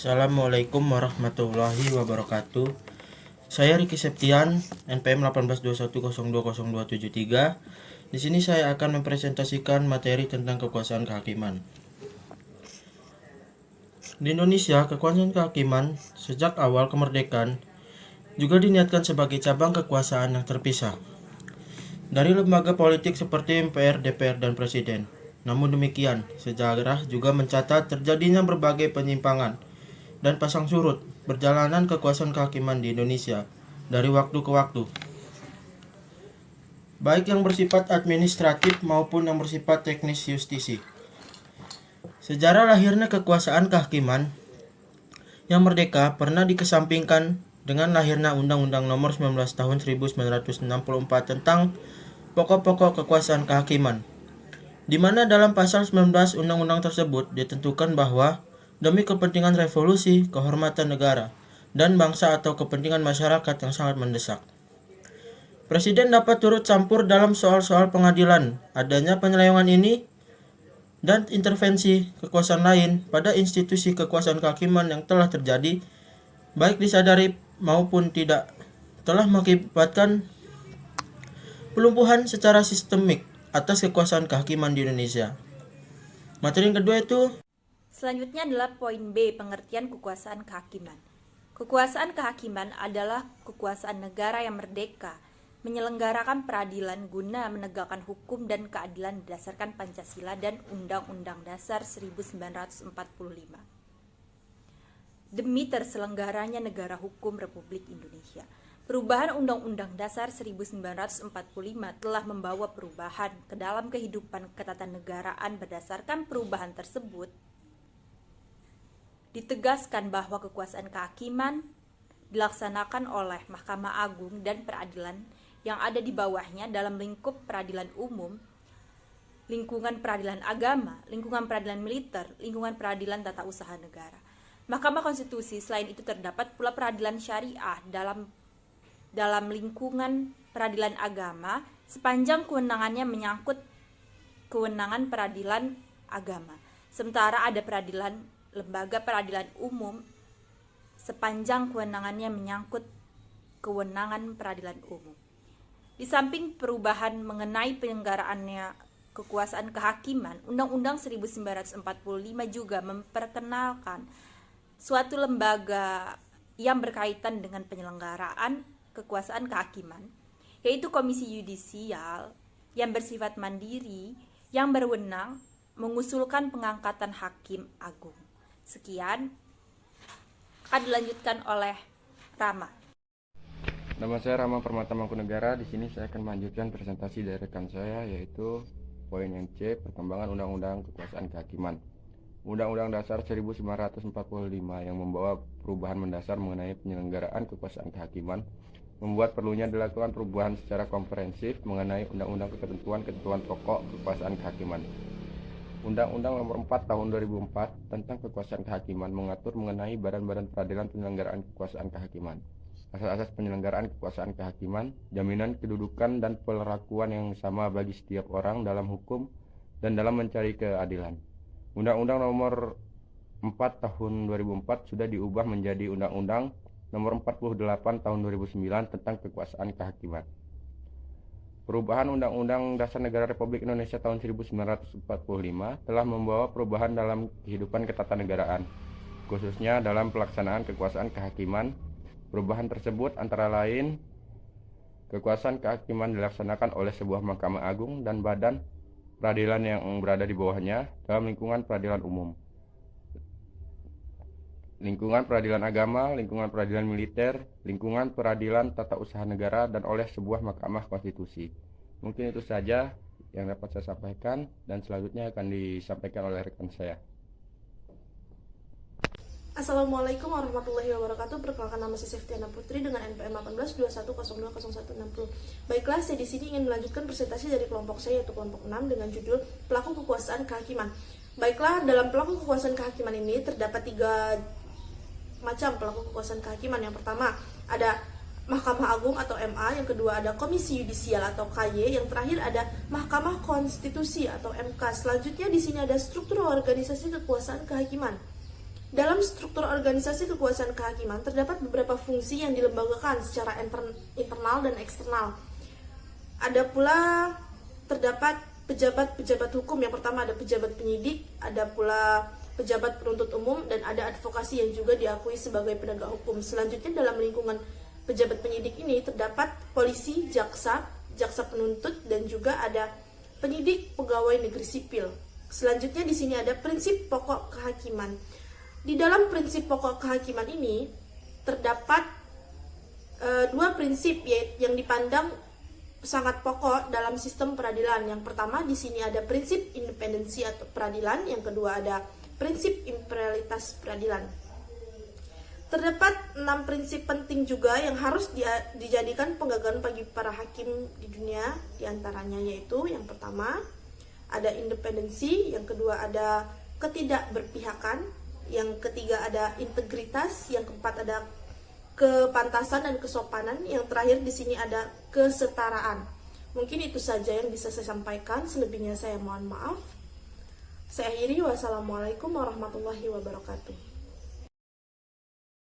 Assalamualaikum warahmatullahi wabarakatuh. Saya Riki Septian, NPM 1821020273. Di sini saya akan mempresentasikan materi tentang kekuasaan kehakiman. Di Indonesia, kekuasaan kehakiman sejak awal kemerdekaan juga diniatkan sebagai cabang kekuasaan yang terpisah dari lembaga politik seperti MPR, DPR, dan Presiden. Namun demikian, sejarah juga mencatat terjadinya berbagai penyimpangan dan pasang surut perjalanan kekuasaan kehakiman di Indonesia dari waktu ke waktu, baik yang bersifat administratif maupun yang bersifat teknis justisi. Sejarah lahirnya kekuasaan kehakiman yang merdeka pernah dikesampingkan dengan lahirnya Undang-Undang Nomor 19 Tahun 1964 tentang pokok-pokok kekuasaan kehakiman, di mana dalam pasal 19 undang-undang tersebut ditentukan bahwa demi kepentingan revolusi, kehormatan negara, dan bangsa atau kepentingan masyarakat yang sangat mendesak, Presiden dapat turut campur dalam soal-soal pengadilan. Adanya penyelewengan ini dan intervensi kekuasaan lain pada institusi kekuasaan kehakiman yang telah terjadi, baik disadari maupun tidak, telah mengakibatkan pelumpuhan secara sistemik atas kekuasaan kehakiman di Indonesia. Materi yang kedua itu Selanjutnya adalah poin B, pengertian kekuasaan kehakiman. Kekuasaan kehakiman adalah kekuasaan negara yang merdeka, menyelenggarakan peradilan guna menegakkan hukum dan keadilan berdasarkan Pancasila dan Undang-Undang Dasar 1945. Demi terselenggaranya negara hukum Republik Indonesia. Perubahan Undang-Undang Dasar 1945 telah membawa perubahan ke dalam kehidupan ketatanegaraan. Berdasarkan perubahan tersebut, ditegaskan bahwa kekuasaan kehakiman dilaksanakan oleh Mahkamah Agung dan peradilan yang ada di bawahnya dalam lingkup peradilan umum, lingkungan peradilan agama, lingkungan peradilan militer, lingkungan peradilan tata usaha negara. Mahkamah Konstitusi. Selain itu terdapat pula peradilan syariah dalam lingkungan peradilan agama sepanjang kewenangannya menyangkut kewenangan peradilan agama. Sementara ada lembaga peradilan umum sepanjang kewenangannya menyangkut kewenangan peradilan umum. Di samping perubahan mengenai penyelenggaraannya kekuasaan kehakiman, Undang-Undang 1945 juga memperkenalkan suatu lembaga yang berkaitan dengan penyelenggaraan kekuasaan kehakiman, yaitu Komisi Yudisial yang bersifat mandiri yang berwenang mengusulkan pengangkatan hakim agung. Sekian, akan dilanjutkan oleh Rama. Nama saya Rama Permata Mangkunegara. Di sini saya akan melanjutkan presentasi dari rekan saya, yaitu poin yang C, perkembangan Undang-Undang Kekuasaan Kehakiman. Undang-Undang Dasar 1945 yang membawa perubahan mendasar mengenai penyelenggaraan kekuasaan kehakiman membuat perlunya dilakukan perubahan secara komprehensif mengenai undang-undang ketentuan-ketentuan pokok kekuasaan kehakiman. Undang-Undang Nomor 4 Tahun 2004 tentang Kekuasaan Kehakiman mengatur mengenai badan-badan peradilan penyelenggaraan kekuasaan kehakiman, asas-asas penyelenggaraan kekuasaan kehakiman, jaminan kedudukan dan perlakuan yang sama bagi setiap orang dalam hukum dan dalam mencari keadilan. Undang-Undang Nomor 4 Tahun 2004 sudah diubah menjadi Undang-Undang Nomor 48 Tahun 2009 tentang Kekuasaan Kehakiman. Perubahan Undang-Undang Dasar Negara Republik Indonesia tahun 1945 telah membawa perubahan dalam kehidupan ketatanegaraan, khususnya dalam pelaksanaan kekuasaan kehakiman. Perubahan tersebut antara lain, kekuasaan kehakiman dilaksanakan oleh sebuah Mahkamah Agung dan badan peradilan yang berada di bawahnya dalam lingkungan peradilan umum, lingkungan peradilan agama, lingkungan peradilan militer, lingkungan peradilan tata usaha negara, dan oleh sebuah Mahkamah Konstitusi. Mungkin itu saja yang dapat saya sampaikan, dan selanjutnya akan disampaikan oleh rekan saya. Assalamualaikum warahmatullahi wabarakatuh. Perkenalkan, nama saya Septiana Putri dengan NPM 1821020160. Baiklah, saya di sini ingin melanjutkan presentasi dari kelompok saya, yaitu kelompok 6, dengan judul Pelaku Kekuasaan Kehakiman. Baiklah, dalam pelaku kekuasaan kehakiman ini terdapat 3 macam pelaku kekuasaan kehakiman. Yang pertama ada Mahkamah Agung atau MA, yang kedua ada Komisi Yudisial atau KY, yang terakhir ada Mahkamah Konstitusi atau MK. Selanjutnya di sini ada struktur organisasi kekuasaan kehakiman. Dalam struktur organisasi kekuasaan kehakiman terdapat beberapa fungsi yang dilembagakan secara internal dan eksternal. Ada pula terdapat pejabat-pejabat hukum. Yang pertama ada pejabat penyidik, ada pula pejabat penuntut umum, dan ada advokasi yang juga diakui sebagai penegak hukum. Selanjutnya dalam lingkungan pejabat penyidik ini terdapat polisi, jaksa penuntut, dan juga ada penyidik pegawai negeri sipil. Selanjutnya di sini ada prinsip pokok kehakiman. Di dalam prinsip pokok kehakiman ini terdapat dua prinsip yang dipandang sangat pokok dalam sistem peradilan. Yang pertama di sini ada prinsip independensi atau peradilan, yang kedua ada prinsip imperialitas peradilan. Terdapat 6 prinsip penting juga yang harus dijadikan pegangan bagi para hakim di dunia. Di antaranya yaitu yang pertama ada independensi, yang kedua ada ketidakberpihakan, yang ketiga ada integritas, yang keempat ada kepantasan dan kesopanan, yang terakhir di sini ada kesetaraan. Mungkin itu saja yang bisa saya sampaikan, selebihnya saya mohon maaf. Saya akhiri, wassalamualaikum warahmatullahi wabarakatuh.